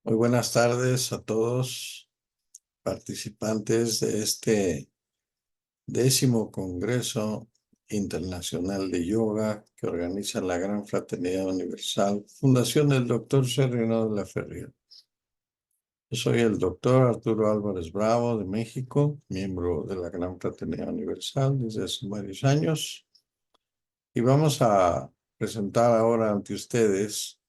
Muy buenas tardes a todos participantes de este 10º Congreso Internacional de Yoga que organiza la Gran Fraternidad Universal, Fundación del Dr. Serrano de la Ferrier. Yo soy el doctor Arturo Álvarez Bravo de México, miembro de la Gran Fraternidad Universal desde hace varios años, y vamos a presentar ahora ante ustedes,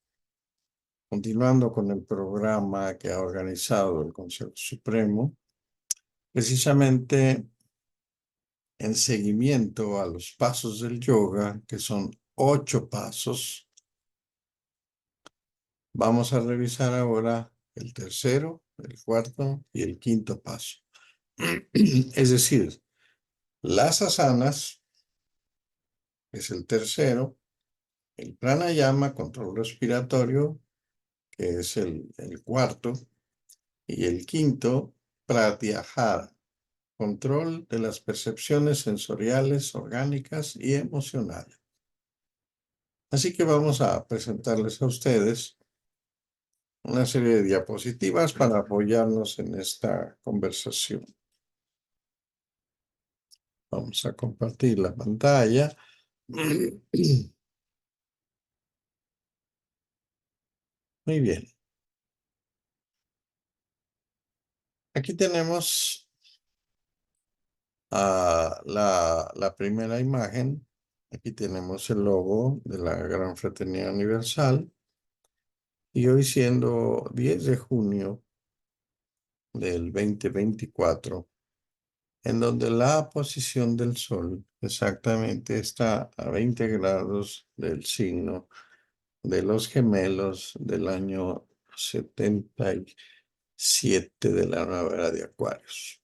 continuando con el programa que ha organizado el Consejo Supremo, precisamente en seguimiento a los pasos del yoga, que son 8 pasos. Vamos a revisar ahora el tercero, el cuarto y el quinto paso. Es decir, las asanas, que es el tercero, el pranayama, control respiratorio, que es el cuarto, y el quinto, pratyahara, control de las percepciones sensoriales, orgánicas y emocionales. Así que vamos a presentarles a ustedes una serie de diapositivas para apoyarnos en esta conversación. Vamos a compartir la pantalla. Muy bien. Aquí tenemos la primera imagen. Aquí tenemos el logo de la Gran Fraternidad Universal. Y hoy, siendo 10 de junio del 2024, en donde la posición del Sol exactamente está a 20 grados del signo de los gemelos del año 77 de la nueva era de Acuarios.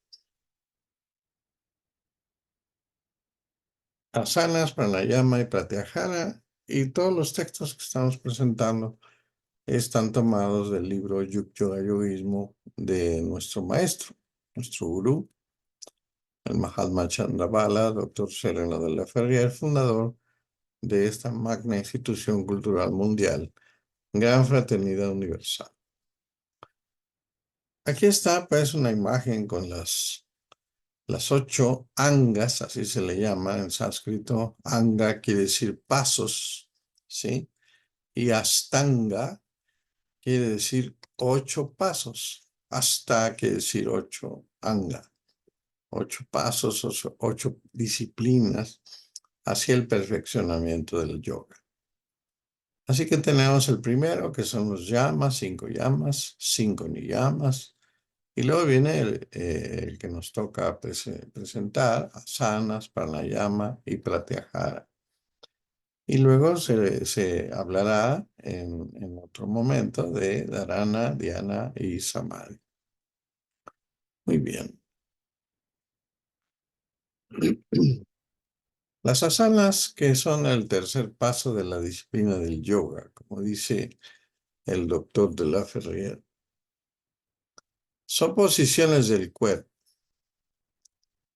Asanas, pranayama y pratyahara, y todos los textos que estamos presentando están tomados del libro Yuk Yoga Yogismo de nuestro maestro, nuestro gurú, el Mahatma Chandra-Bala, Dr. Serrano de la Ferrier, fundador de esta magna institución cultural mundial, Gran Fraternidad Universal. Aquí está, pues, una imagen con las 8 angas, así se le llama en sánscrito. Anga quiere decir pasos, ¿sí? Y astanga quiere decir 8 pasos. Hasta quiere decir 8 anga. 8 pasos, 8 disciplinas hacia el perfeccionamiento del yoga. Así que tenemos el primero, que son los yamas, 5 yamas, 5 niyamas. Y luego viene el que nos toca presentar, asanas, pranayama y pratyahara. Y luego se hablará en otro momento de dharana, dhyana y samadhi. Muy bien. Las asanas, que son el tercer paso de la disciplina del yoga, como dice el doctor de la Ferrier, son posiciones del cuerpo.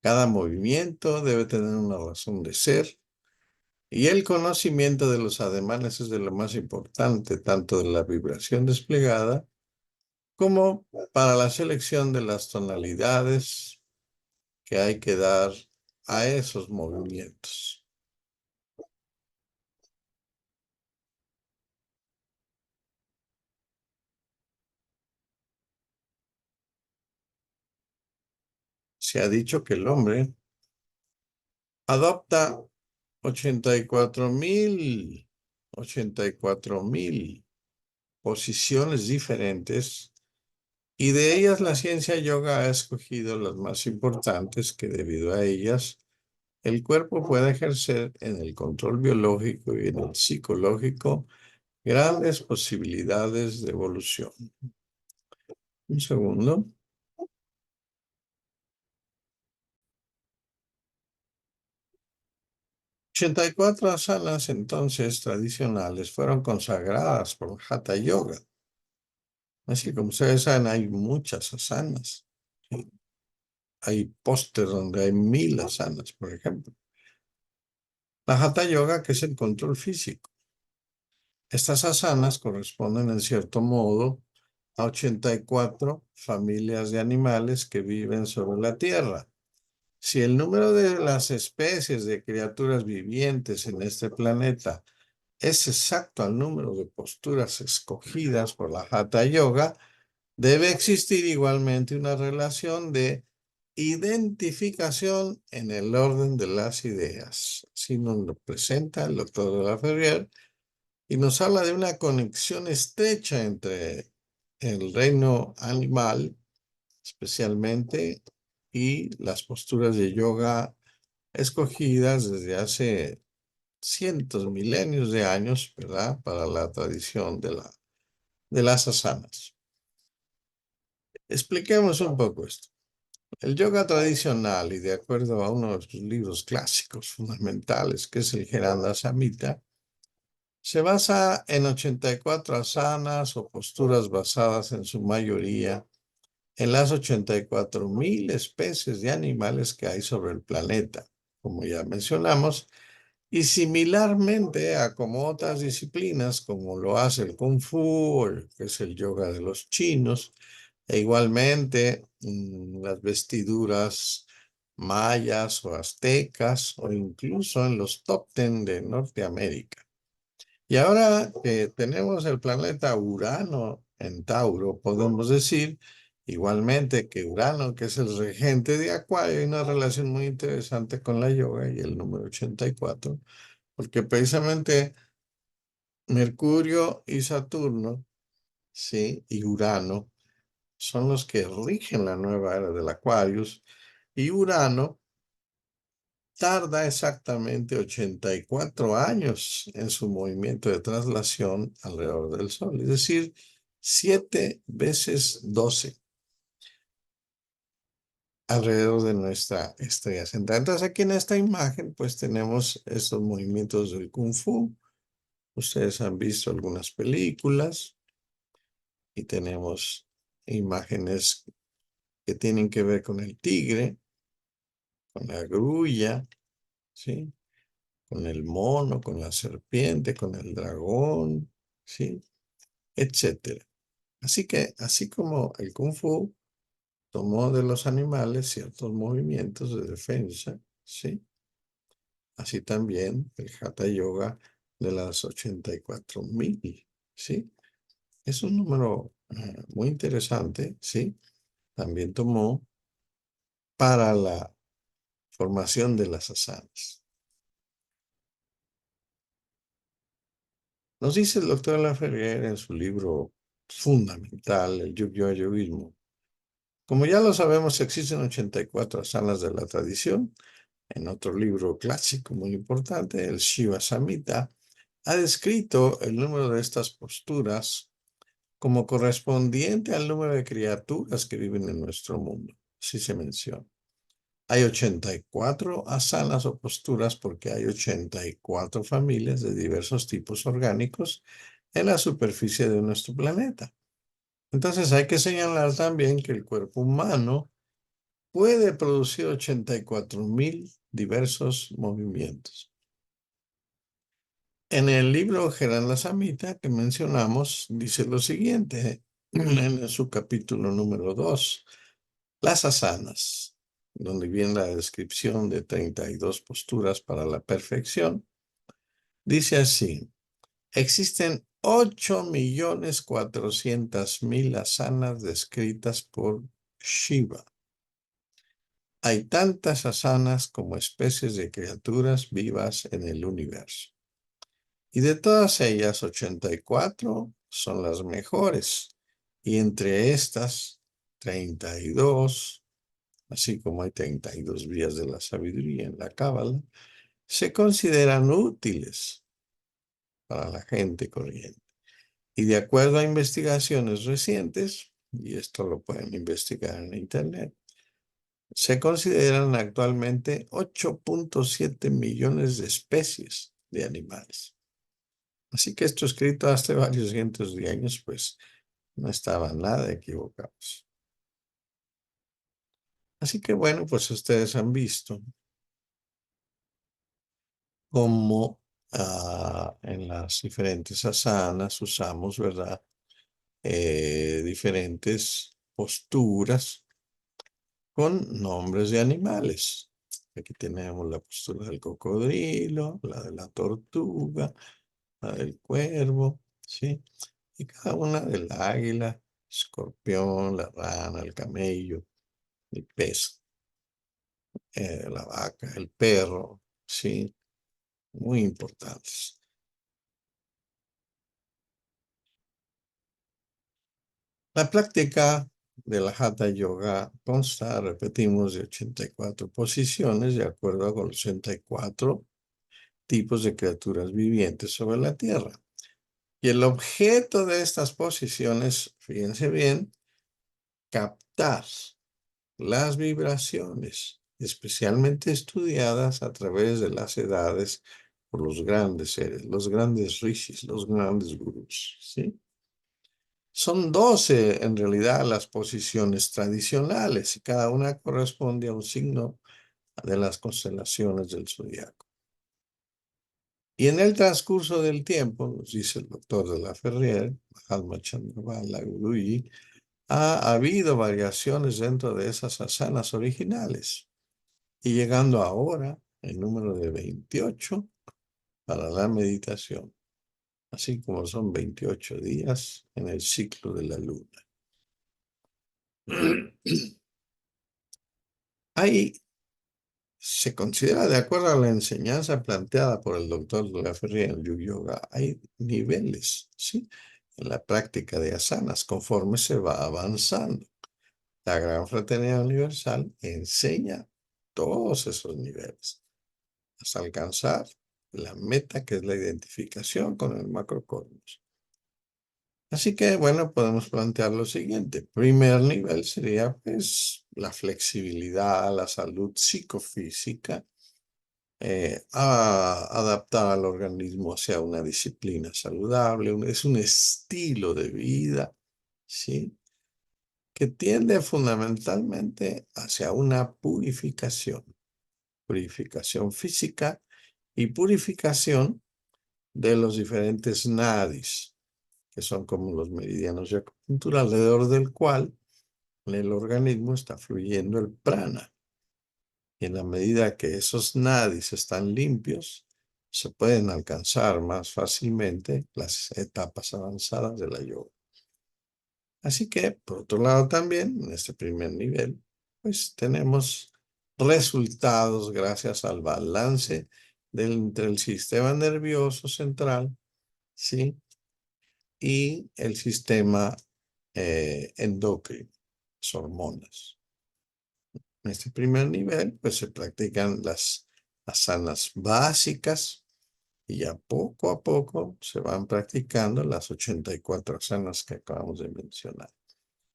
Cada movimiento debe tener una razón de ser, y el conocimiento de los ademanes es de lo más importante, tanto de la vibración desplegada como para la selección de las tonalidades que hay que dar a esos movimientos. Se ha dicho que el hombre adopta 84,000 posiciones diferentes, y de ellas la ciencia yoga ha escogido las más importantes, que debido a ellas el cuerpo puede ejercer en el control biológico y en el psicológico grandes posibilidades de evolución. Un segundo. 84 asanas, entonces, tradicionales fueron consagradas por Hatha Yoga. Así como ustedes saben, hay muchas asanas. ¿Sí? Hay pósters donde hay 1000 asanas, por ejemplo. La Hatha Yoga, que es el control físico. Estas asanas corresponden, en cierto modo, a 84 familias de animales que viven sobre la Tierra. Si el número de las especies de criaturas vivientes en este planeta es exacto al número de posturas escogidas por la Hatha Yoga, debe existir igualmente una relación de identificación en el orden de las ideas. Así nos lo presenta el doctor de la Ferrier y nos habla de una conexión estrecha entre el reino animal, especialmente, y las posturas de yoga escogidas desde hace cientos, milenios de años, ¿verdad? Para la tradición de las asanas. Expliquemos un poco esto. El yoga tradicional, y de acuerdo a uno de sus libros clásicos fundamentales, que es el Heranda Samhita, se basa en 84 asanas o posturas basadas en su mayoría en las 84,000 especies de animales que hay sobre el planeta, como ya mencionamos, y similarmente a como otras disciplinas, como lo hace el Kung Fu, que es el yoga de los chinos, e igualmente las vestiduras mayas o aztecas, o incluso en los top 10 de Norteamérica. Y ahora que tenemos el planeta Urano en Tauro, podemos decir igualmente que Urano, que es el regente de Acuario, hay una relación muy interesante con la yoga y el número 84, porque precisamente Mercurio y Saturno, sí, y Urano son los que rigen la nueva era del Aquarius, y Urano tarda exactamente 84 años en su movimiento de traslación alrededor del Sol, es decir, 7 veces 12 alrededor de nuestra estrella central. Entonces aquí en esta imagen pues tenemos estos movimientos del Kung Fu. Ustedes han visto algunas películas y tenemos imágenes que tienen que ver con el tigre, con la grulla, ¿sí? Con el mono, con la serpiente, con el dragón, ¿sí? Etcétera. Así que, así como el Kung Fu tomó de los animales ciertos movimientos de defensa, ¿sí? Así también el Hatha Yoga de las 84,000, ¿sí? Es un número muy interesante, ¿sí? También tomó para la formación de las asanas. Nos dice el doctor Laferrière en su libro fundamental, el Yoga-Yogismo. Como ya lo sabemos, existen 84 asanas de la tradición. En otro libro clásico muy importante, el Shiva Samhita, ha descrito el número de estas posturas como correspondiente al número de criaturas que viven en nuestro mundo. Así se menciona. Hay 84 asanas o posturas porque hay 84 familias de diversos tipos orgánicos en la superficie de nuestro planeta. Entonces hay que señalar también que el cuerpo humano puede producir 84,000 diversos movimientos. En el libro Gerán la Samhita que mencionamos, dice lo siguiente, en su capítulo número 2, las asanas, donde viene la descripción de 32 posturas para la perfección, dice así, existen 8,400,000 asanas descritas por Shiva. Hay tantas asanas como especies de criaturas vivas en el universo. Y de todas ellas, 84 son las mejores. Y entre estas, 32, así como hay 32 vías de la sabiduría en la Cábala, se consideran útiles para la gente corriente. Y de acuerdo a investigaciones recientes, y esto lo pueden investigar en Internet, se consideran actualmente 8,7 millones de especies de animales. Así que esto escrito hace varios cientos de años, pues no estaba nada equivocados. Así que bueno, pues ustedes han visto cómo en las diferentes asanas usamos, ¿verdad? diferentes posturas con nombres de animales. Aquí tenemos la postura del cocodrilo, la de la tortuga, la del cuervo, ¿sí? Y cada una del águila, escorpión, la rana, el camello, el pez, la vaca, el perro, ¿sí? Muy importantes. La práctica de la Hatha Yoga consta, repetimos, de 84 posiciones de acuerdo con los 84 tipos de criaturas vivientes sobre la Tierra. Y el objeto de estas posiciones, fíjense bien, captar las vibraciones, especialmente estudiadas a través de las edades por los grandes seres, los grandes rishis, los grandes gurús, ¿sí? Son 12 en realidad las posiciones tradicionales y cada una corresponde a un signo de las constelaciones del zodiaco. Y en el transcurso del tiempo, nos dice el doctor de la Ferrier, Mahatma Chandra Guruji, ha habido variaciones dentro de esas asanas originales y llegando ahora el número de 28 para la meditación, así como son 28 días en el ciclo de la luna. Ahí se considera, de acuerdo a la enseñanza planteada por el doctor de la Ferrier en el Yoga, hay niveles, ¿sí? En la práctica de asanas, conforme se va avanzando. La Gran Fraternidad Universal enseña todos esos niveles hasta alcanzar la meta que es la identificación con el macrocosmos. Así que, bueno, podemos plantear lo siguiente. Primer nivel sería, pues, la flexibilidad, la salud psicofísica, adaptar al organismo hacia una disciplina saludable, es un estilo de vida, ¿sí? Que tiende fundamentalmente hacia una purificación física y purificación de los diferentes nadis, que son como los meridianos de acupuntura, alrededor del cual en el organismo está fluyendo el prana. Y en la medida que esos nadis están limpios, se pueden alcanzar más fácilmente las etapas avanzadas de la yoga. Así que, por otro lado también, en este primer nivel, pues tenemos resultados gracias al balance entre el sistema nervioso central, ¿sí? Y el sistema endocrino, las hormonas. En este primer nivel, pues se practican las asanas básicas y ya poco a poco se van practicando las 84 asanas que acabamos de mencionar.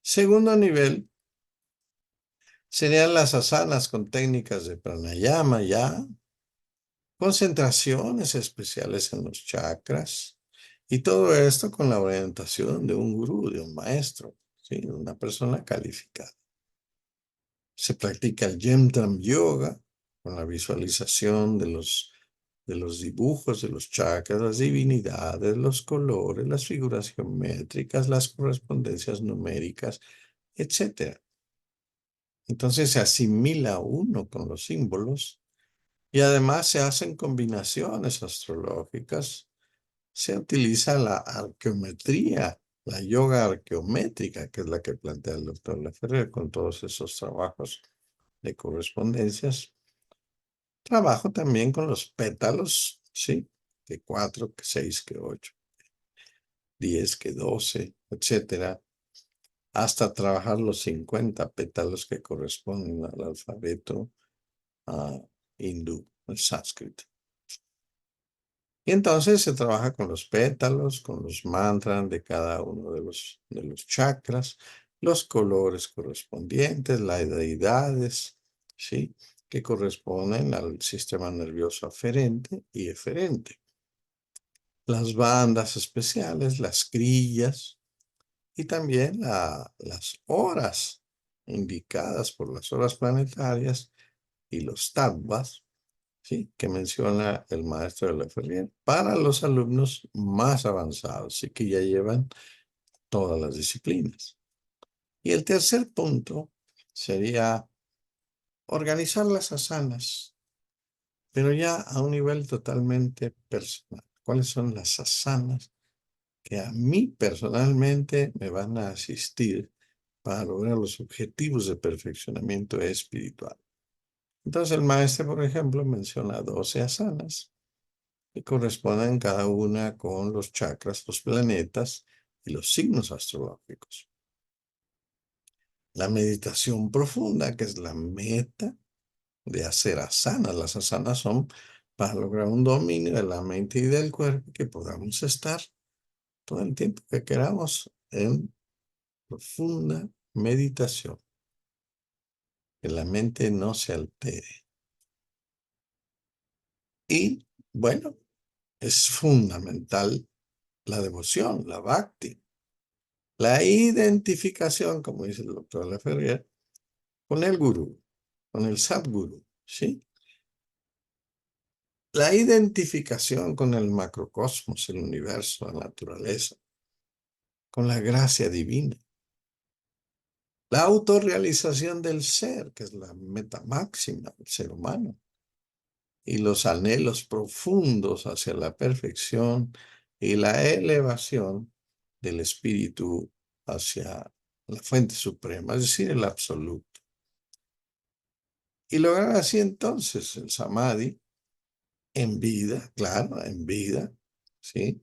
Segundo nivel serían las asanas con técnicas de pranayama ya, concentraciones especiales en los chakras y todo esto con la orientación de un gurú, de un maestro, ¿sí? De una persona calificada. Se practica el Yemtram Yoga con la visualización de los dibujos de los chakras, las divinidades, los colores, las figuras geométricas, las correspondencias numéricas, etc. Entonces se asimila uno con los símbolos y además se hacen combinaciones astrológicas. Se utiliza la arqueometría, la yoga arqueométrica, que es la que plantea el doctor Laferrer con todos esos trabajos de correspondencias. Trabajo también con los pétalos, ¿sí? Que 4, que 6, que 8, 10, que 12, etcétera, hasta trabajar los 50 pétalos que corresponden al alfabeto hindú, el sánscrito. Y entonces se trabaja con los pétalos, con los mantras de cada uno de los chakras, los colores correspondientes, las deidades, ¿sí? Que corresponden al sistema nervioso aferente y eferente. Las bandas especiales, las grillas y también las horas indicadas por las horas planetarias y los tattvas, ¿sí? Que menciona el maestro de la Ferrier para los alumnos más avanzados y que ya llevan todas las disciplinas. Y el tercer punto sería organizar las asanas, pero ya a un nivel totalmente personal. ¿Cuáles son las asanas que a mí personalmente me van a asistir para lograr los objetivos de perfeccionamiento espiritual? Entonces el maestro, por ejemplo, menciona 12 asanas que corresponden cada una con los chakras, los planetas y los signos astrológicos. La meditación profunda, que es la meta de hacer asanas. Las asanas son para lograr un dominio de la mente y del cuerpo, que podamos estar todo el tiempo que queramos en profunda meditación, que la mente no se altere. Y bueno, es fundamental la devoción, la bhakti, la identificación, como dice el doctor Laferrier, con el gurú, con el sadguru, ¿sí? La identificación con el macrocosmos, el universo, la naturaleza, con la gracia divina. La autorrealización del ser, que es la meta máxima del ser humano. Y los anhelos profundos hacia la perfección y la elevación del espíritu hacia la fuente suprema, es decir, el absoluto. Y lograr así entonces el samadhi en vida, claro, en vida, ¿sí?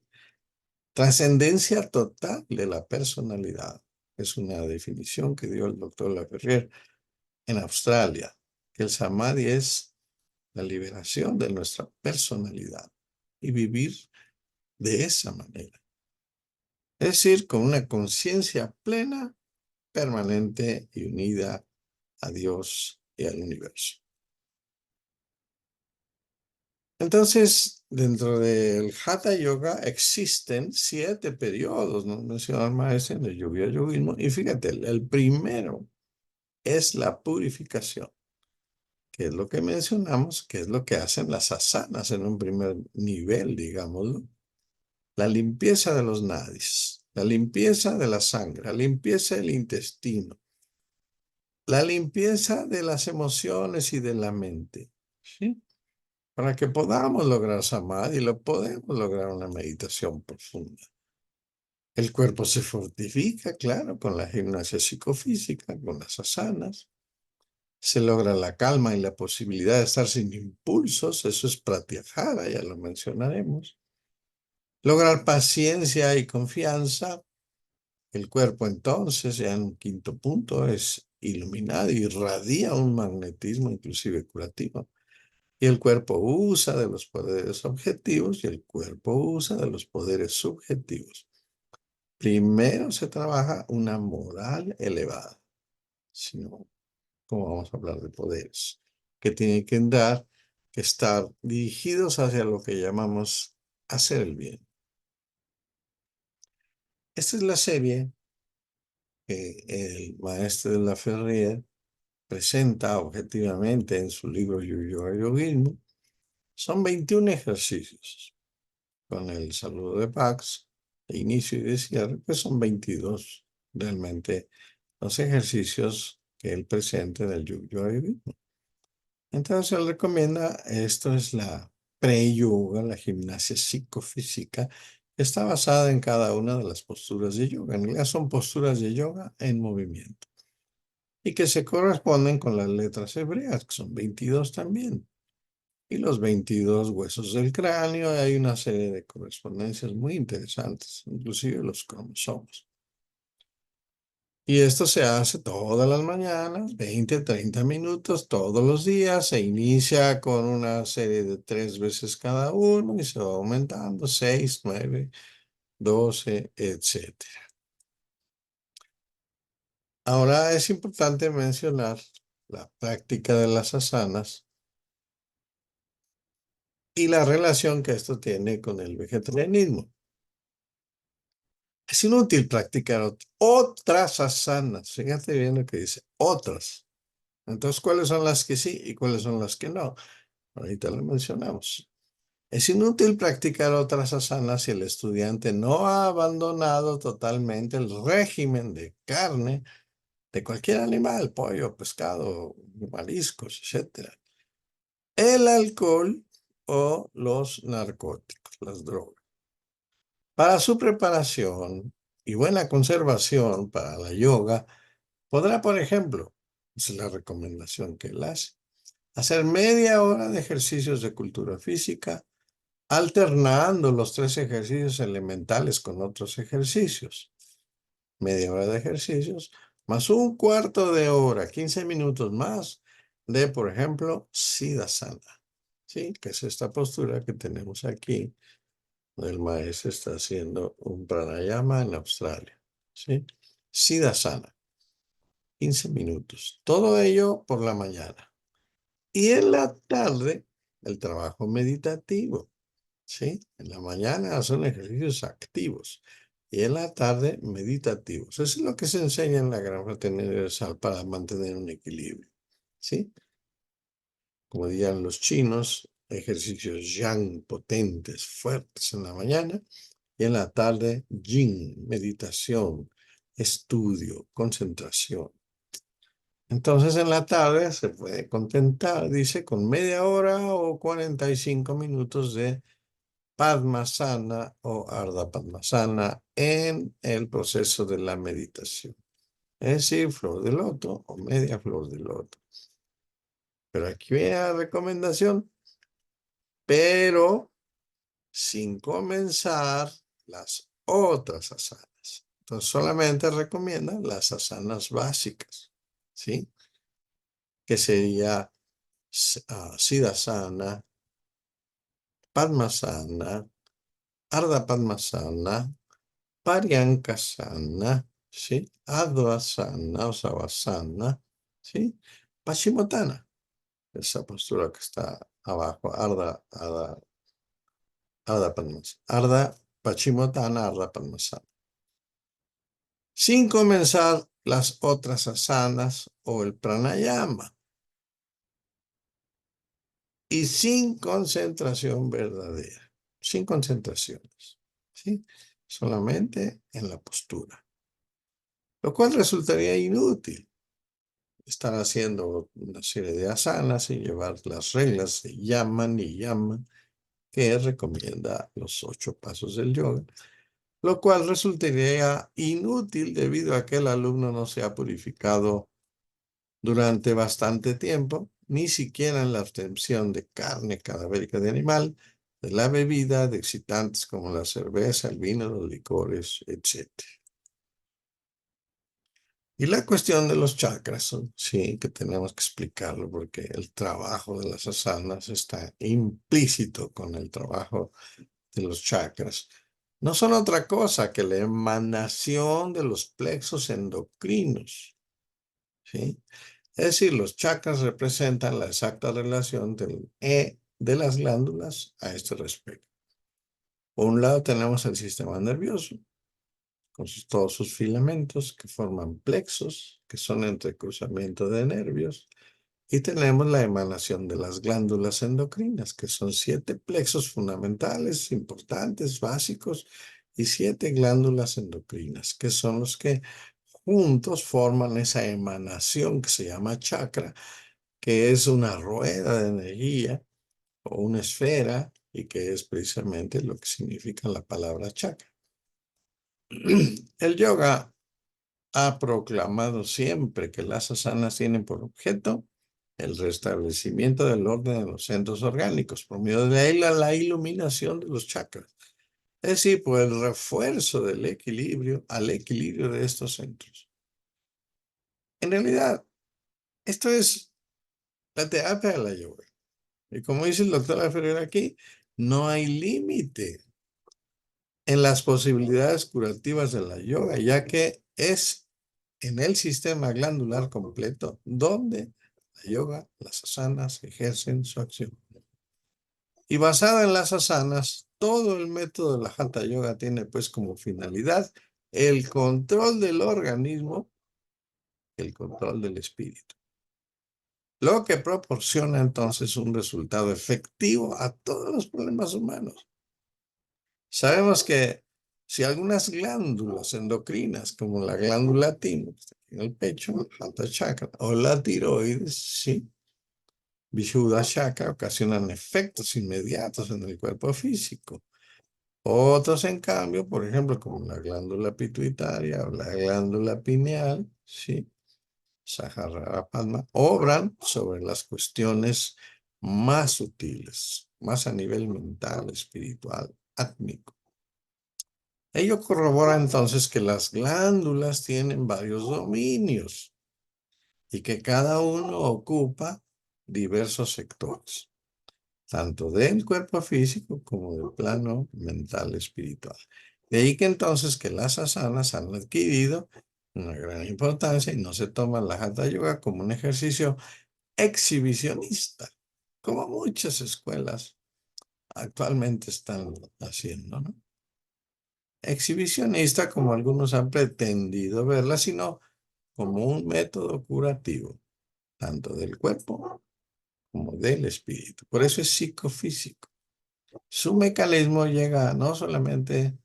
Trascendencia total de la personalidad. Es una definición que dio el doctor Laferrier en Australia, que el samadhi es la liberación de nuestra personalidad y vivir de esa manera. Es decir, con una conciencia plena, permanente y unida a Dios y al universo. Entonces, dentro del Hatha Yoga existen 7 periodos, nos menciona el maestro en el Yoga Yogismo, y fíjate, el primero es la purificación, que es lo que mencionamos, que es lo que hacen las asanas en un primer nivel, digámoslo. La limpieza de los nadis, la limpieza de la sangre, la limpieza del intestino, la limpieza de las emociones y de la mente, ¿sí? Para que podamos lograr samadhi, lo podemos lograr una meditación profunda. El cuerpo se fortifica, claro, con la gimnasia psicofísica, con las asanas. Se logra la calma y la posibilidad de estar sin impulsos, eso es pratyahara, ya lo mencionaremos. Lograr paciencia y confianza. El cuerpo entonces, ya en un quinto punto, es iluminado y irradia un magnetismo inclusive curativo. Y el cuerpo usa de los poderes objetivos y el cuerpo usa de los poderes subjetivos. Primero se trabaja una moral elevada, sino, como vamos a hablar de poderes, que tienen que estar dirigidos hacia lo que llamamos hacer el bien. Esta es la serie que el maestro de la Ferrier presenta objetivamente en su libro Yoga Yogismo. Son 21 ejercicios, con el saludo de Pax, de inicio y de cierre, pues son 22 realmente los ejercicios que él presenta en el Yoga Yogismo. Entonces él recomienda, esto es la pre-yoga, la gimnasia psicofísica, que está basada en cada una de las posturas de yoga. En realidad son posturas de yoga en movimiento y que se corresponden con las letras hebreas, que son 22 también, y los 22 huesos del cráneo. Hay una serie de correspondencias muy interesantes, inclusive los cromosomas. Y esto se hace todas las mañanas, 20, 30 minutos, todos los días. Se inicia con una serie de 3 veces cada uno y se va aumentando, 6, 9, 12, etcétera. Ahora es importante mencionar la práctica de las asanas y la relación que esto tiene con el vegetarianismo. Es inútil practicar otras asanas. Fíjate bien lo que dice, otras. Entonces, ¿cuáles son las que sí y cuáles son las que no? Ahorita lo mencionamos. Es inútil practicar otras asanas si el estudiante no ha abandonado totalmente el régimen de carne de cualquier animal, pollo, pescado, mariscos, etc. El alcohol o los narcóticos, las drogas. Para su preparación y buena conservación para la yoga, podrá, por ejemplo, es la recomendación que él hace, hacer media hora de ejercicios de cultura física, alternando los 3 ejercicios elementales con otros ejercicios. Media hora de ejercicios, más un cuarto de hora, 15 minutos más de, por ejemplo, Siddhasana, ¿sí? Que es esta postura que tenemos aquí. El maestro está haciendo un pranayama en Australia, ¿sí? Siddhasana, 15 minutos. Todo ello por la mañana. Y en la tarde, el trabajo meditativo, ¿sí? En la mañana son ejercicios activos y en la tarde meditativos. Eso es lo que se enseña en la Gran Fraternidad Universal para mantener un equilibrio, ¿sí? Como dirían los chinos, ejercicios yang potentes, fuertes en la mañana y en la tarde yin, meditación, estudio, concentración. Entonces en la tarde se puede contentar, dice, con media hora o 45 minutos de Padmasana o Ardha Padmasana en el proceso de la meditación. Es decir, flor de loto o media flor de loto. Pero aquí viene la recomendación, pero sin comenzar las otras asanas. Entonces solamente recomiendan las asanas básicas, ¿sí? Que sería Siddhasana, Padmasana, Ardha Padmasana, Paryankasana, ¿sí? Advasana o Savasana, ¿sí? Paschimottanasana, esa postura que está abajo, Ardha Padmasana, Ardha Paschimottanasana, Ardha Padmasana. Sin comenzar las otras asanas o el pranayama. Y sin concentración verdadera, sin concentraciones, ¿sí? Solamente en la postura. Lo cual resultaría inútil estar haciendo una serie de asanas y llevar las reglas de Yaman y Yaman que recomienda los 8 pasos del yoga, lo cual resultaría inútil debido a que el alumno no se ha purificado durante bastante tiempo, ni siquiera en la abstención de carne cadavérica de animal, de la bebida, de excitantes como la cerveza, el vino, los licores, etc. Y la cuestión de los chakras, sí, que tenemos que explicarlo porque el trabajo de las asanas está implícito con el trabajo de los chakras. No son otra cosa que la emanación de los plexos endocrinos, ¿sí? Es decir, los chakras representan la exacta relación de las glándulas a este respecto. Por un lado tenemos el sistema nervioso, con todos sus filamentos que forman plexos, que son entrecruzamiento de nervios, y tenemos la emanación de las glándulas endocrinas, que son 7 plexos fundamentales, importantes, básicos, y 7 glándulas endocrinas, que son los que juntos forman esa emanación que se llama chakra, que es una rueda de energía o una esfera y que es precisamente lo que significa la palabra chakra. El yoga ha proclamado siempre que las asanas tienen por objeto el restablecimiento del orden de los centros orgánicos, por medio de la iluminación de los chakras. Es decir, por el refuerzo del equilibrio al equilibrio de estos centros. En realidad, esto es la terapia de la yoga. Y como dice el doctor Laferrer aquí, no hay límite en las posibilidades curativas de la yoga, ya que es en el sistema glandular completo donde la yoga, las asanas ejercen su acción. Y basada en las asanas, todo el método de la Hatha Yoga tiene pues como finalidad el control del organismo, el control del espíritu. Lo que proporciona entonces un resultado efectivo a todos los problemas humanos. Sabemos que si algunas glándulas endocrinas, como la glándula timo, en el pecho, Hatha chakra, o la tiroides, sí, Vishuddha chakra, ocasionan efectos inmediatos en el cuerpo físico. Otros, en cambio, por ejemplo, como la glándula pituitaria o la glándula pineal, sí, Sahasrara Padma, obran sobre las cuestiones más sutiles, más a nivel mental, espiritual, átmico. Ello corrobora entonces que las glándulas tienen varios dominios y que cada uno ocupa diversos sectores, tanto del cuerpo físico como del plano mental espiritual. De ahí que entonces que las asanas han adquirido una gran importancia y no se toma la Hatha Yoga como un ejercicio exhibicionista, como muchas escuelas actualmente están haciendo, ¿no? Exhibicionista como algunos han pretendido verla, sino como un método curativo, tanto del cuerpo como del espíritu. Por eso es psicofísico. Su mecanismo llega no solamente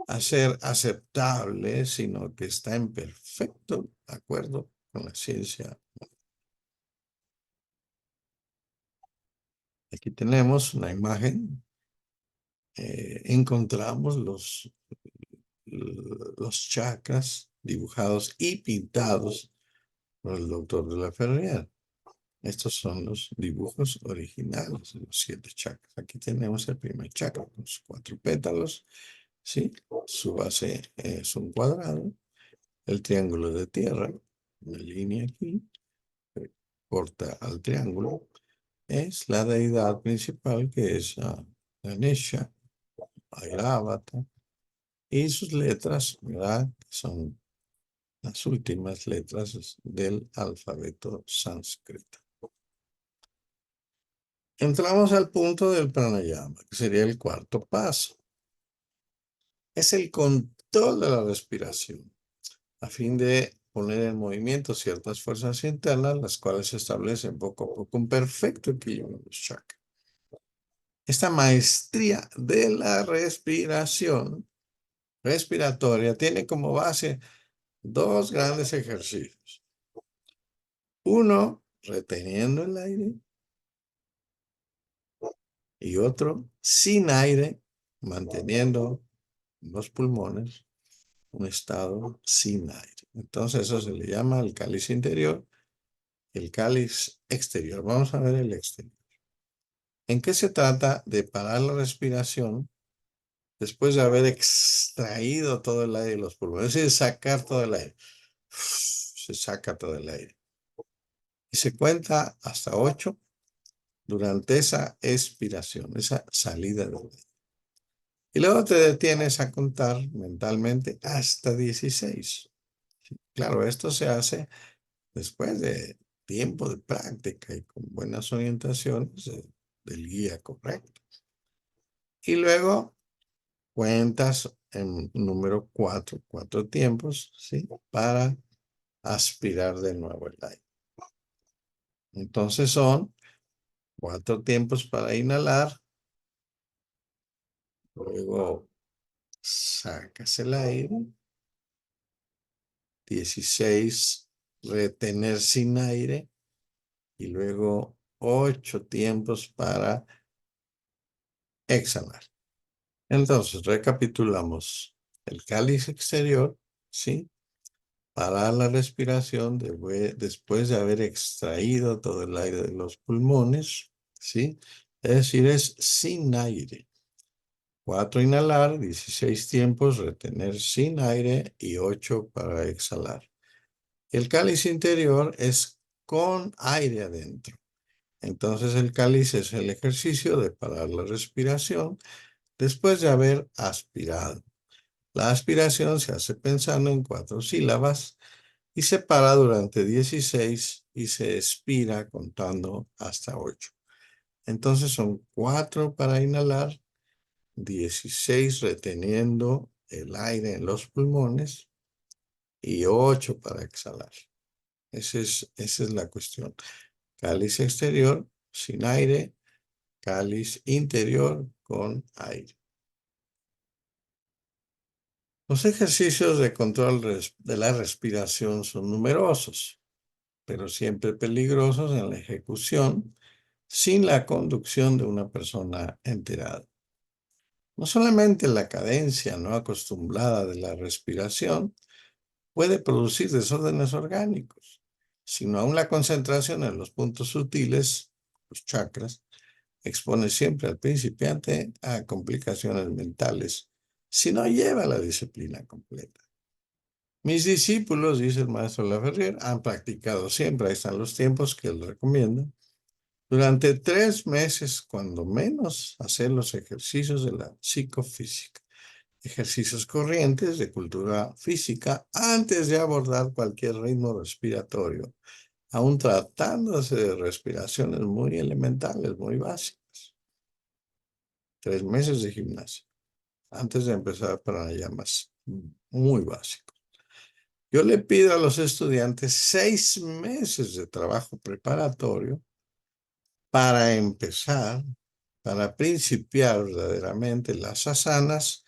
a ser aceptable, sino que está en perfecto acuerdo con la ciencia. Aquí tenemos una imagen. Encontramos los chakras dibujados y pintados por el doctor de la Ferrier. Estos son los dibujos originales de los 7 chakras. Aquí tenemos el primer chakra con sus 4 pétalos, ¿sí? Su base es un cuadrado, el triángulo de tierra, una línea aquí, corta al triángulo, es la deidad principal que es Ganesha, Airavata, y sus letras, ¿verdad? Son las últimas letras del alfabeto sánscrito. Entramos al punto del pranayama, que sería el cuarto paso. Es el control de la respiración, a fin de poner en movimiento ciertas fuerzas internas, las cuales se establecen poco a poco un perfecto equilibrio en los chakras. Esta maestría de la respiración respiratoria tiene como base dos grandes ejercicios. Uno, reteniendo el aire, y otro, sin aire, manteniendo los pulmones un estado sin aire. Entonces eso se le llama el cáliz interior, el cáliz exterior. Vamos a ver el exterior. ¿En qué se trata de parar la respiración después de haber extraído todo el aire de los pulmones? Es decir, sacar todo el aire. Se saca todo el aire. Y se cuenta hasta 8 durante esa expiración, esa salida del aire. Y luego te detienes a contar mentalmente hasta 16. Claro, esto se hace después de tiempo de práctica y con buenas orientaciones del guía correcto. Y luego cuentas en número 4, 4 tiempos, ¿sí? Para aspirar de nuevo el aire. Entonces son 4 tiempos para inhalar, luego sacas el aire, 16 retener sin aire y luego 8 tiempos para exhalar. Entonces, recapitulamos. El cáliz exterior, ¿sí? Para la respiración después de haber extraído todo el aire de los pulmones, ¿sí? Es decir, es sin aire. 4 inhalar, 16 tiempos, retener sin aire y 8 para exhalar. El cáliz interior es con aire adentro. Entonces el cáliz es el ejercicio de parar la respiración después de haber aspirado. La aspiración se hace pensando en 4 sílabas y se para durante 16 y se expira contando hasta 8. Entonces son 4 para inhalar, 16 reteniendo el aire en los pulmones y 8 para exhalar. Esa es la cuestión. Cáliz exterior sin aire, cáliz interior con aire. Los ejercicios de control de la respiración son numerosos, pero siempre peligrosos en la ejecución sin la conducción de una persona enterada. No solamente la cadencia no acostumbrada de la respiración puede producir desórdenes orgánicos, sino aún la concentración en los puntos sutiles, los chakras, expone siempre al principiante a complicaciones mentales si no lleva la disciplina completa. Mis discípulos, dice el maestro Laferrier, han practicado siempre, ahí están los tiempos que él recomienda, durante 3 meses, cuando menos, hacer los ejercicios de la psicofísica, ejercicios corrientes de cultura física antes de abordar cualquier ritmo respiratorio, aun tratándose de respiraciones muy elementales, muy básicas. 3 meses de gimnasia antes de empezar pranayamas muy básicos. Yo le pido a los estudiantes 6 meses de trabajo preparatorio para empezar, para principiar verdaderamente las asanas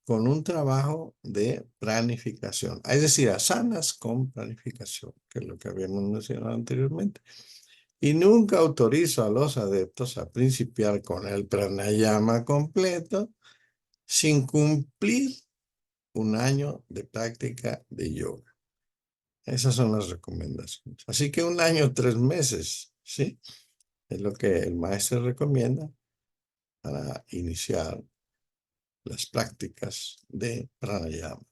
con un trabajo de planificación. Es decir, asanas con planificación, que es lo que habíamos mencionado anteriormente. Y nunca autorizo a los adeptos a principiar con el pranayama completo sin cumplir un año de práctica de yoga. Esas son las recomendaciones. Así que 1 año, 3 meses, ¿sí? Es lo que el maestro recomienda para iniciar las prácticas de pranayama.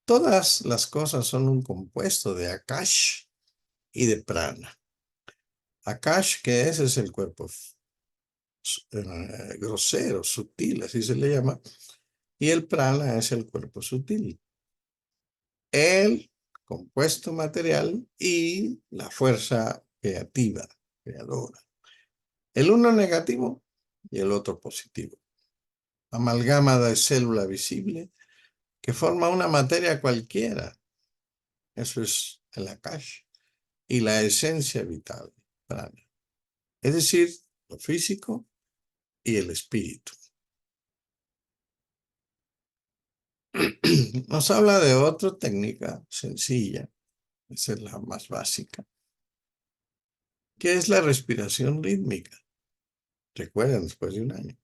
Todas las cosas son un compuesto de Akash y de prana. Akash, que es el cuerpo grosero, sutil, así se le llama, y el prana es el cuerpo sutil. El compuesto material y la fuerza creativa, creadora. El uno negativo y el otro positivo. Amalgama de célula visible que forma una materia cualquiera. Eso es el Akash. Y la esencia vital, prana. Es decir, lo físico y el espíritu. Nos habla de otra técnica sencilla, esa es la más básica, que es la respiración rítmica. Recuerden, después de 1 año.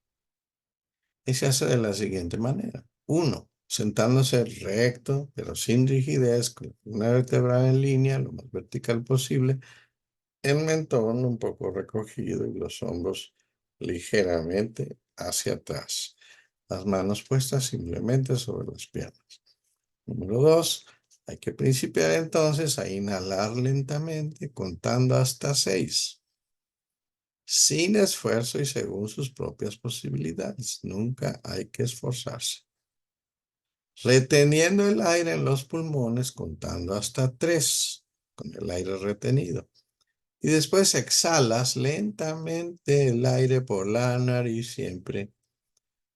Y se hace de la siguiente manera. 1, sentándose recto, pero sin rigidez, con una vértebra en línea, lo más vertical posible, el mentón un poco recogido y los hombros ligeramente hacia atrás. Las manos puestas simplemente sobre las piernas. Número 2, hay que principiar entonces a inhalar lentamente contando hasta 6. Sin esfuerzo y según sus propias posibilidades. Nunca hay que esforzarse. Reteniendo el aire en los pulmones contando hasta 3 con el aire retenido. Y después exhalas lentamente el aire por la nariz siempre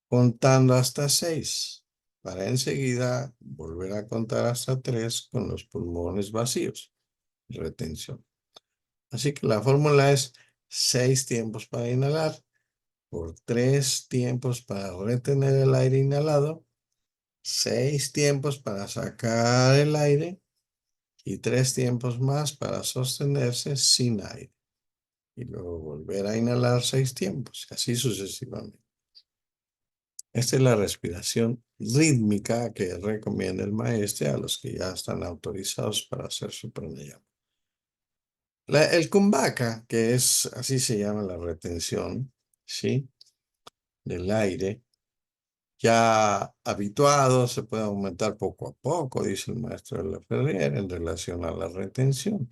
contando hasta 6 para enseguida volver a contar hasta 3 con los pulmones vacíos. Retención. Así que la fórmula es 6 tiempos para inhalar por 3 tiempos para retener el aire inhalado, 6 tiempos para sacar el aire y 3 tiempos más para sostenerse sin aire. Y luego volver a inhalar 6 tiempos, así sucesivamente. Esta es la respiración rítmica que recomienda el maestro a los que ya están autorizados para hacer su pranayama. El kumbhaka, que es, así se llama la retención, ¿sí? Del aire, ya habituado, se puede aumentar poco a poco, dice el maestro de la Ferrier, en relación a la retención.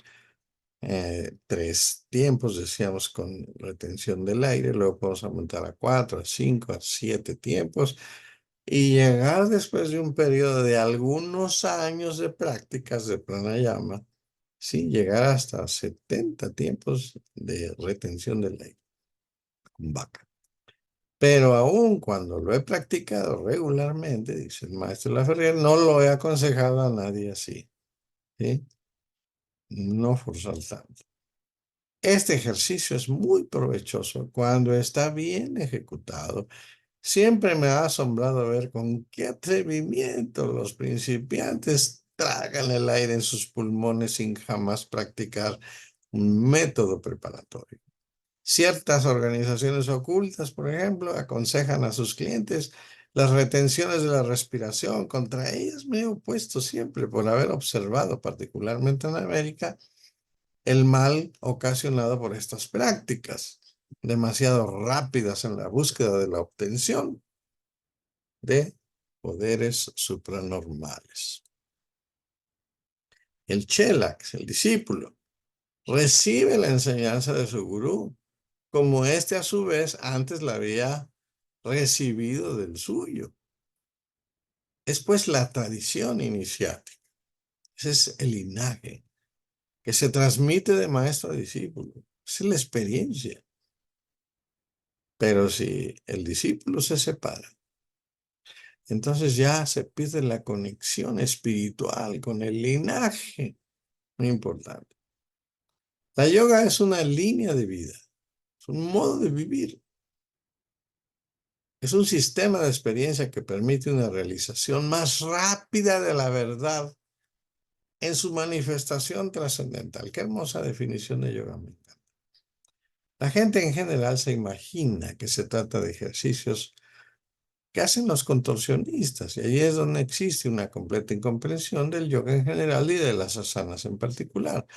3 tiempos, decíamos, con retención del aire, luego podemos aumentar a 4, a 5, a 7 tiempos y llegar después de un periodo de algunos años de prácticas de pranayama, sí, llegar hasta 70 tiempos de retención del aire, kumbhaka. Pero aún cuando lo he practicado regularmente, dice el maestro Laferrier, no lo he aconsejado a nadie así, ¿sí? No forzar tanto. Este ejercicio es muy provechoso cuando está bien ejecutado, Siempre me ha asombrado ver con qué atrevimiento los principiantes tragan el aire en sus pulmones sin jamás practicar un método preparatorio. Ciertas organizaciones ocultas, por ejemplo, aconsejan a sus clientes las retenciones de la respiración. Contra ellas me he opuesto siempre por haber observado, particularmente en América, el mal ocasionado por estas prácticas, demasiado rápidas en la búsqueda de la obtención de poderes supranormales. El Chelak, el discípulo, recibe la enseñanza de su gurú, como éste a su vez antes la había recibido del suyo. Es pues la tradición iniciática. Ese es el linaje que se transmite de maestro a discípulo. Esa es la experiencia. Pero si el discípulo se separa, entonces ya se pierde la conexión espiritual con el linaje. Muy importante. La yoga es una línea de vida, es un modo de vivir. Es un sistema de experiencia que permite una realización más rápida de la verdad en su manifestación trascendental. Qué hermosa definición de yoga. La gente en general se imagina que se trata de ejercicios que hacen los contorsionistas, y ahí es donde existe una completa incomprensión del yoga en general y de las asanas en particular.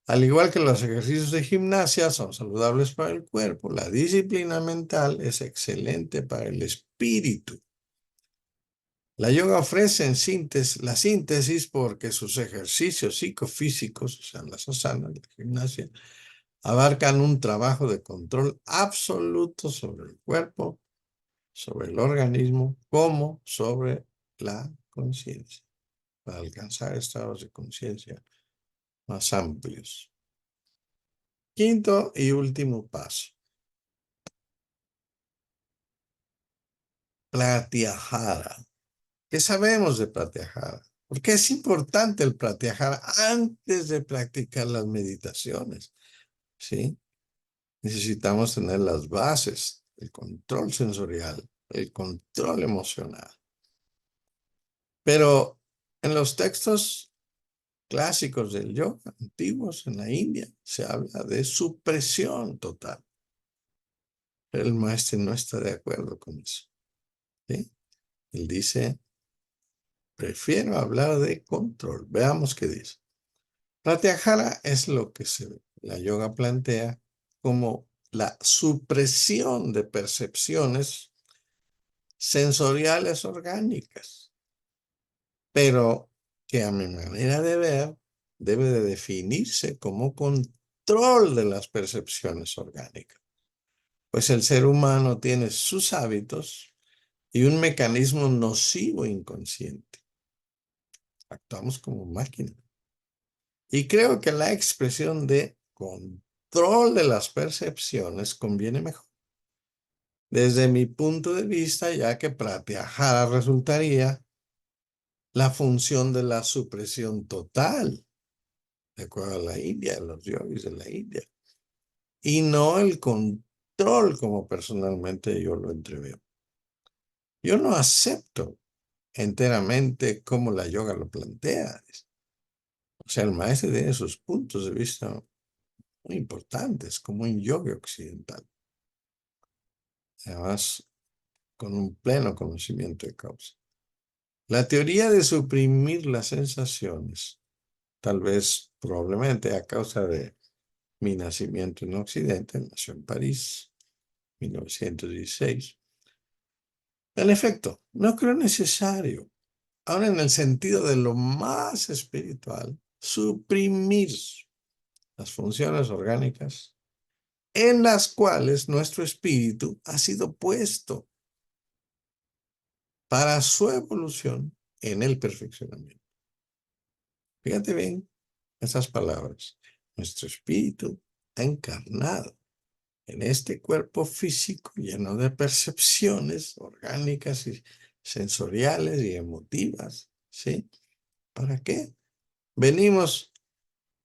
Al igual que los ejercicios de gimnasia son saludables para el cuerpo, la disciplina mental es excelente para el espíritu. La yoga ofrece en síntesis, la síntesis porque sus ejercicios psicofísicos, o sea, las asanas, la gimnasia, abarcan un trabajo de control absoluto sobre el cuerpo, sobre el organismo, como sobre la conciencia, para alcanzar estados de conciencia más amplios. Quinto y último paso. Pratyahara. ¿Qué sabemos de Pratyahara? Porque es importante el Pratyahara antes de practicar las meditaciones, ¿sí? Necesitamos tener las bases, el control sensorial, el control emocional. Pero en los textos clásicos del yoga, antiguos en la India, se habla de supresión total. Pero el maestro no está de acuerdo con eso, ¿sí? Él dice, prefiero hablar de control. Veamos qué dice. Pratyahara es lo que la yoga plantea como la supresión de percepciones sensoriales orgánicas, pero que a mi manera de ver debe de definirse como control de las percepciones orgánicas. Pues el ser humano tiene sus hábitos y un mecanismo nocivo inconsciente. Actuamos como máquinas. Y creo que la expresión de control de las percepciones conviene mejor. Desde mi punto de vista, ya que Pratyahara resultaría la función de la supresión total, de acuerdo a la India, a los yogis de la India, y no el control como personalmente yo lo entreveo. Yo no acepto enteramente como la yoga lo plantea. O sea, el maestro tiene sus puntos de vista muy importantes, como un yoga occidental. Además, con un pleno conocimiento de causa. La teoría de suprimir las sensaciones, tal vez, probablemente a causa de mi nacimiento en Occidente, nació en París, 1916. En efecto, no creo necesario, ahora en el sentido de lo más espiritual, suprimir las funciones orgánicas en las cuales nuestro espíritu ha sido puesto para su evolución en el perfeccionamiento. Fíjate bien esas palabras. Nuestro espíritu ha encarnado en este cuerpo físico lleno de percepciones orgánicas y sensoriales y emotivas, ¿sí? ¿Para qué? ¿Venimos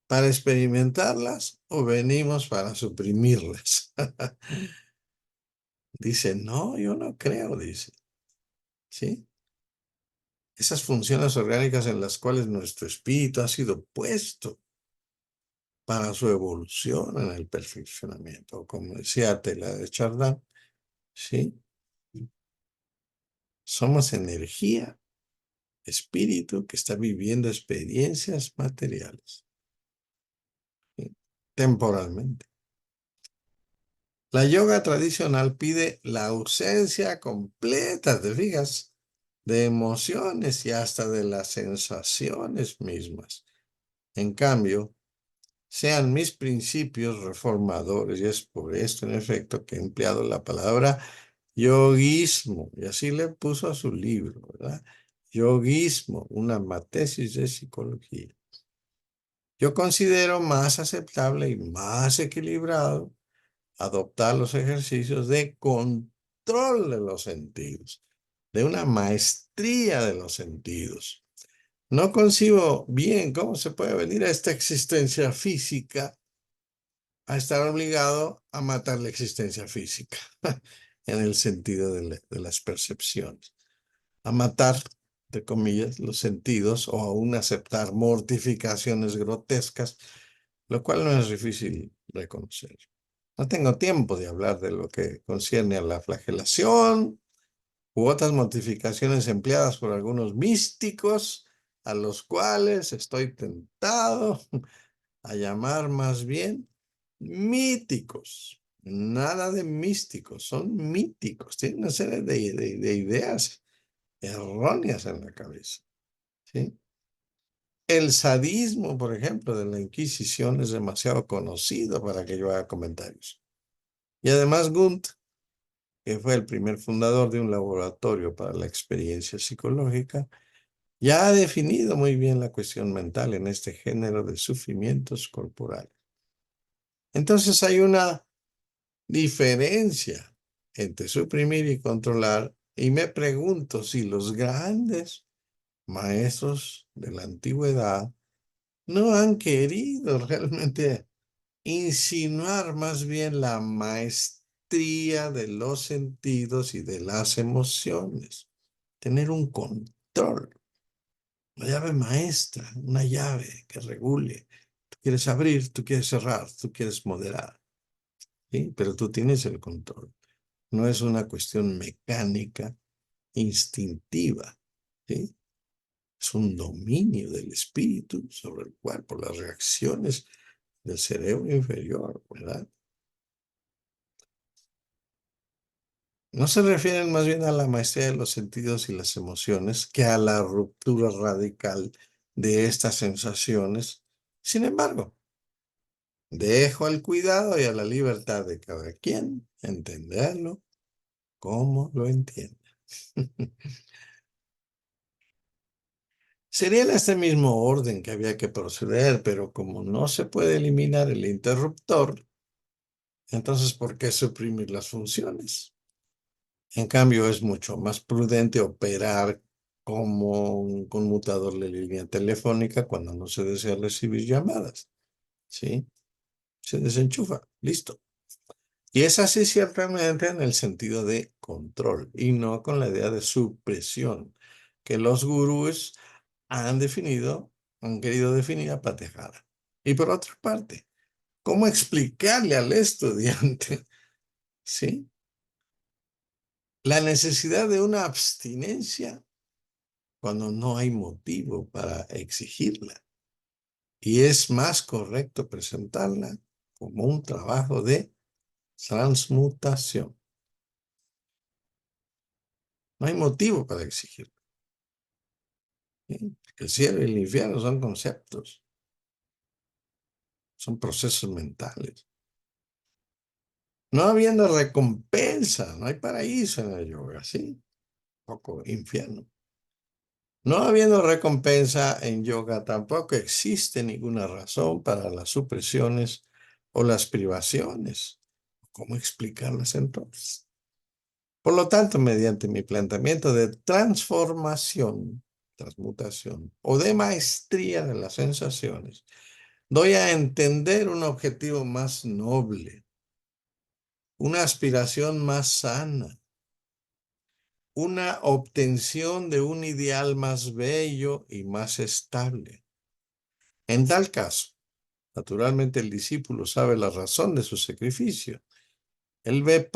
para experimentarlas o venimos para suprimirlas? Dice, no, yo no creo, dice, ¿sí? Esas funciones orgánicas en las cuales nuestro espíritu ha sido puesto para su evolución en el perfeccionamiento. Como decía Tela de Chardin, ¿sí? Somos energía, espíritu que está viviendo experiencias materiales, ¿sí? Temporalmente. La yoga tradicional pide la ausencia completa, ¿te fijas? De emociones y hasta de las sensaciones mismas. En cambio, sean mis principios reformadores, y es por esto, en efecto, que he empleado la palabra yoguismo, y así le puso a su libro, ¿verdad? Yoguismo, una tesis de psicología. Yo considero más aceptable y más equilibrado adoptar los ejercicios de control de los sentidos, de una maestría de los sentidos. No concibo bien cómo se puede venir a esta existencia física a estar obligado a matar la existencia física, en el sentido de las percepciones, a matar, de comillas, los sentidos o aún aceptar mortificaciones grotescas, lo cual no es difícil reconocer. No tengo tiempo de hablar de lo que concierne a la flagelación u otras mortificaciones empleadas por algunos místicos, a los cuales estoy tentado a llamar más bien míticos. Nada de místicos, son míticos. Tienen una serie de ideas erróneas en la cabeza, ¿sí? El sadismo, por ejemplo, de la Inquisición es demasiado conocido para que yo haga comentarios. Y además Gunt, que fue el primer fundador de un laboratorio para la experiencia psicológica, ya ha definido muy bien la cuestión mental en este género de sufrimientos corporales. Entonces hay una diferencia entre suprimir y controlar, y me pregunto si los grandes maestros de la antigüedad no han querido realmente insinuar más bien la maestría de los sentidos y de las emociones, tener un control, una llave maestra, una llave que regule. Tú quieres abrir, tú quieres cerrar, tú quieres moderar, ¿sí? Pero tú tienes el control. No es una cuestión mecánica, instintiva, ¿sí? Es un dominio del espíritu sobre el cuerpo, las reacciones del cerebro inferior, ¿verdad? No se refieren más bien a la maestría de los sentidos y las emociones que a la ruptura radical de estas sensaciones. Sin embargo, dejo al cuidado y a la libertad de cada quien entenderlo como lo entienda. Sería en este mismo orden que había que proceder, pero como no se puede eliminar el interruptor, entonces ¿por qué suprimir las funciones? En cambio, es mucho más prudente operar como un conmutador de línea telefónica cuando no se desea recibir llamadas, ¿sí? Se desenchufa, listo. Y es así ciertamente en el sentido de control y no con la idea de supresión que los gurús han definido, han querido definir a patejada. Y por otra parte, ¿cómo explicarle al estudiante, ¿sí? La necesidad de una abstinencia cuando no hay motivo para exigirla? Y es más correcto presentarla como un trabajo de transmutación. No hay motivo para exigirla, ¿sí? El cielo y el infierno son conceptos, son procesos mentales. No habiendo recompensa, no hay paraíso en el yoga, ¿sí? Poco infierno. No habiendo recompensa en yoga, tampoco existe ninguna razón para las supresiones o las privaciones. ¿Cómo explicarlas entonces? Por lo tanto, mediante mi planteamiento de transformación, transmutación o de maestría de las sensaciones, doy a entender un objetivo más noble, una aspiración más sana, una obtención de un ideal más bello y más estable. En tal caso, naturalmente el discípulo sabe la razón de su sacrificio. Él ve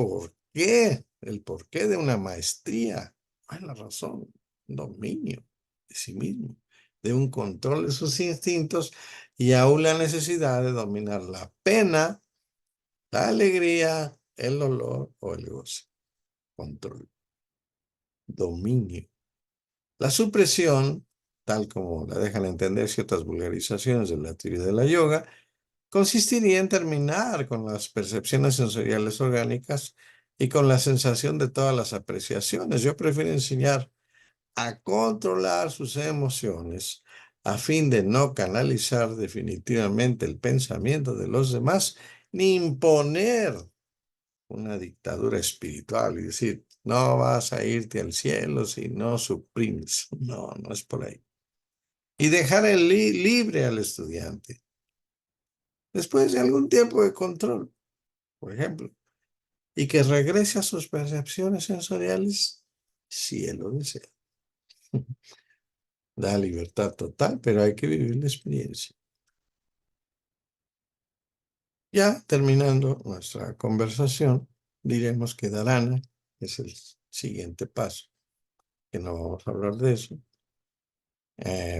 el porqué de una maestría. ¿Cuál es la razón? Un dominio de sí mismo, de un control de sus instintos y aún la necesidad de dominar la pena, la alegría, el dolor o el goce. Control, dominio. La supresión, tal como la dejan entender ciertas vulgarizaciones de la teoría de la yoga, consistiría en terminar con las percepciones sensoriales orgánicas y con la sensación de todas las apreciaciones. Yo prefiero enseñar a controlar sus emociones a fin de no canalizar definitivamente el pensamiento de los demás, ni imponer una dictadura espiritual y decir, no vas a irte al cielo si no suprimes. No, no es por ahí. Y dejar libre al estudiante. Después de algún tiempo de control, por ejemplo, y que regrese a sus percepciones sensoriales si él lo desea. Da libertad total, pero hay que vivir la experiencia. Ya terminando nuestra conversación, diremos que dharana es el siguiente paso, que no vamos a hablar de eso.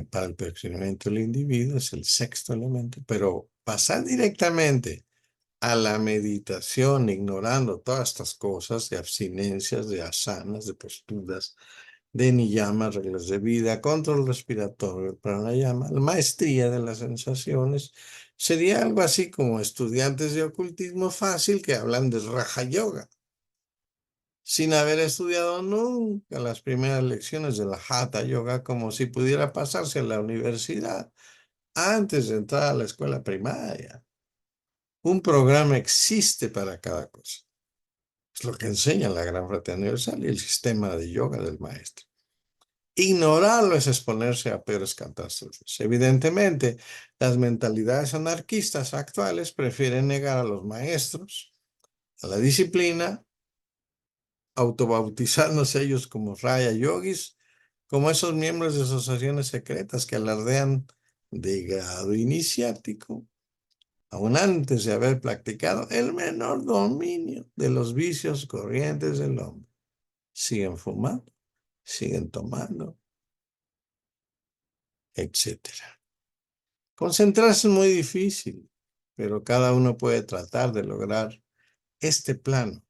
Para el perfeccionamiento del individuo es el sexto elemento, pero pasar directamente a la meditación, ignorando todas estas cosas de abstinencias, de asanas, de posturas, de niyama, reglas de vida, control respiratorio, pranayama, la maestría de las sensaciones, sería algo así como estudiantes de ocultismo fácil que hablan de Raja Yoga, sin haber estudiado nunca las primeras lecciones de la Hatha Yoga, como si pudiera pasarse a la universidad antes de entrar a la escuela primaria. Un programa existe para cada cosa. Es lo que enseña la Gran Fraternidad Universal y el sistema de yoga del maestro. Ignorarlo es exponerse a peores catástrofes. Evidentemente, las mentalidades anarquistas actuales prefieren negar a los maestros, a la disciplina, autobautizarnos ellos como Raya Yogis, como esos miembros de asociaciones secretas que alardean de grado iniciático, aún antes de haber practicado el menor dominio de los vicios corrientes del hombre. Siguen fumando, siguen tomando, etcétera. Concentrarse es muy difícil, pero cada uno puede tratar de lograr este plano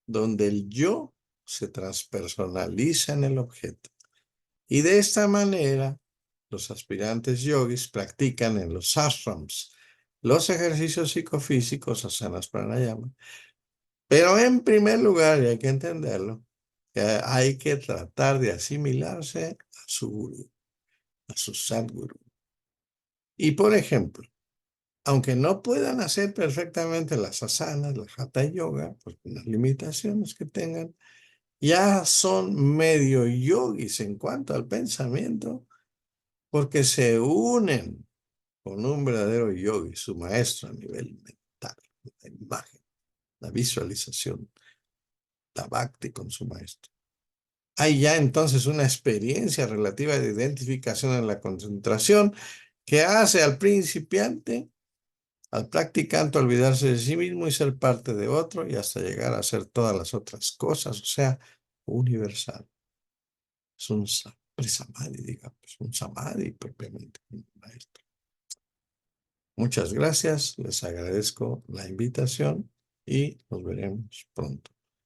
donde el yo se transpersonaliza en el objeto. Y de esta manera, los aspirantes yogis practican en los ashrams los ejercicios psicofísicos, asanas pranayama. Pero en primer lugar, y hay que entenderlo, hay que tratar de asimilarse a su gurú, a su sadguru. Y por ejemplo, aunque no puedan hacer perfectamente las asanas, la hatha yoga, por las limitaciones que tengan, ya son medio yogis en cuanto al pensamiento, porque se unen con un verdadero yogi, su maestro a nivel mental, la imagen, la visualización, la bhakti con su maestro. Hay ya entonces una experiencia relativa de identificación en la concentración que hace al principiante, al practicante, olvidarse de sí mismo y ser parte de otro y hasta llegar a hacer todas las otras cosas, o sea, universal. Es un samadhi, digamos, un samadhi propiamente, un maestro. Muchas gracias, les agradezco la invitación y nos veremos pronto.